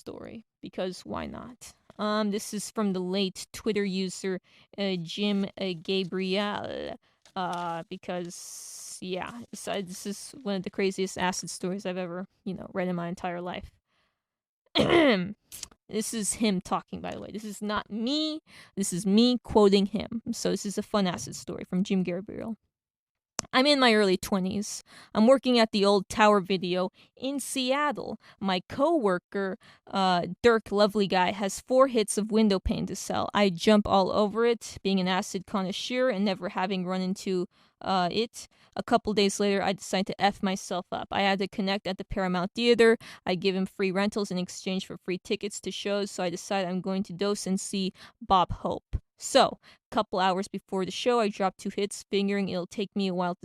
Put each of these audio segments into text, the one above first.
story, because why not? This is from the late Twitter user Jim Gabriel. Because yeah, this is one of the craziest acid stories I've ever read in my entire life. This is him talking, by the way. This is not me. This is me quoting him. So this is a fun acid story from Jim Gabriel. I'm in my early 20s. I'm working at the old Tower Video in Seattle. My coworker, Dirk, lovely guy, has 4 hits of window pane to sell. I jump all over it, being an acid connoisseur and never having run into it. A couple days later, I decide to F myself up. I had to connect at the Paramount Theater. I give him free rentals in exchange for free tickets to shows, so I decide I'm going to dose and see Bob Hope. So, a couple hours before the show, I drop 2 hits, figuring it'll take me a while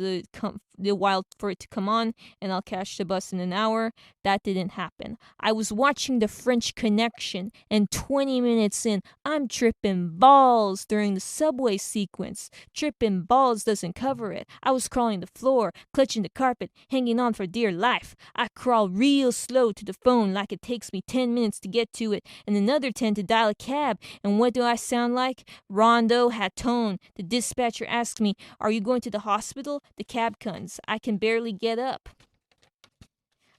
for it to come on, and I'll catch the bus in an hour. That didn't happen. I was watching The French Connection, and 20 minutes in, I'm tripping balls during the subway sequence. Tripping balls doesn't cover it. I was crawling the floor, clutching the carpet, hanging on for dear life. I crawl real slow to the phone like it takes me 10 minutes to get to it, and another 10 to dial a cab. And what do I sound like? Rondo Hatton. The dispatcher asks me, "Are you going to the hospital?" The cab comes. I can barely get up.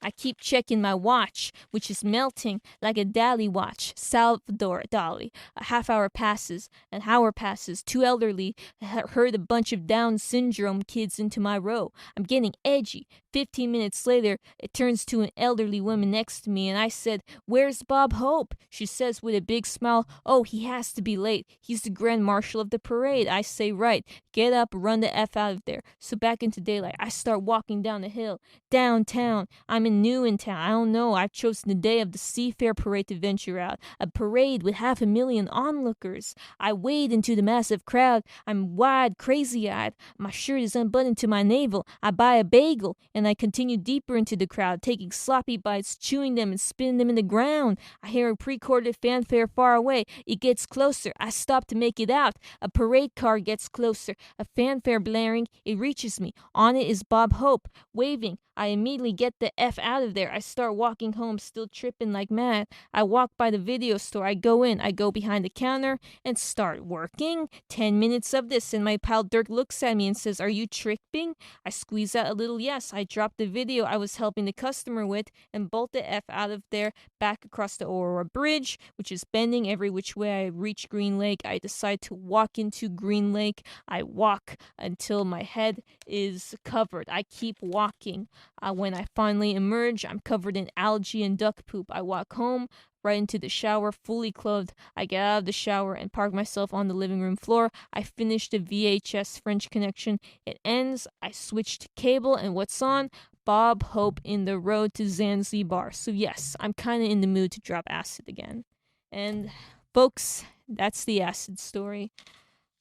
I keep checking my watch, which is melting like a Dali watch. Salvador Dali. A half hour passes, an hour passes. 2 elderly herd a bunch of Down syndrome kids into my row. I'm getting edgy. 15 minutes later, it turns to an elderly woman next to me, and I said, "Where's Bob Hope?" She says with a big smile, "Oh, he has to be late. He's the grand marshal of the parade." I say, "Right. Get up, run the F out of there." So back into daylight, I start walking down the hill, downtown. I'm new in town. I don't know. I've chosen the day of the Seafair Parade to venture out. A parade with 500,000 onlookers. I wade into the massive crowd. I'm wide, crazy-eyed. My shirt is unbuttoned to my navel. I buy a bagel, and I continue deeper into the crowd, taking sloppy bites, chewing them, and spitting them in the ground. I hear a pre-recorded fanfare far away. It gets closer. I stop to make it out. A parade car gets closer. A fanfare blaring. It reaches me. On it is Bob Hope, waving. I immediately get the F out of there. I start walking home, still tripping like mad. I walk by the video store. I go in. I go behind the counter and start working. 10 minutes of this, and my pal Dirk looks at me and says, "Are you tripping?" I squeeze out a little yes. I drop the video I was helping the customer with and bolt the F out of there, back across the Aurora Bridge, which is bending every which way. I reach Green Lake. I decide to walk into Green Lake. I walk until my head is covered. I keep walking. When I finally emerge, I'm covered in algae and duck poop. I walk home, right into the shower, fully clothed. I get out of the shower and park myself on the living room floor. I finish the VHS French Connection. It ends. I switch to cable, and what's on? Bob Hope in the Road to Zanzibar. So yes, I'm kind of in the mood to drop acid again. And folks, that's the acid story.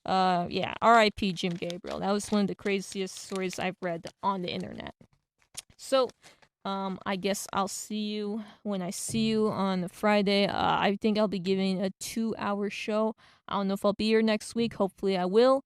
Yeah, R.I.P. Jim Gabriel. That was one of the craziest stories I've read on the internet. So, I guess I'll see you when I see you on Friday. I think I'll be giving a 2-hour show. I don't know if I'll be here next week. Hopefully I will.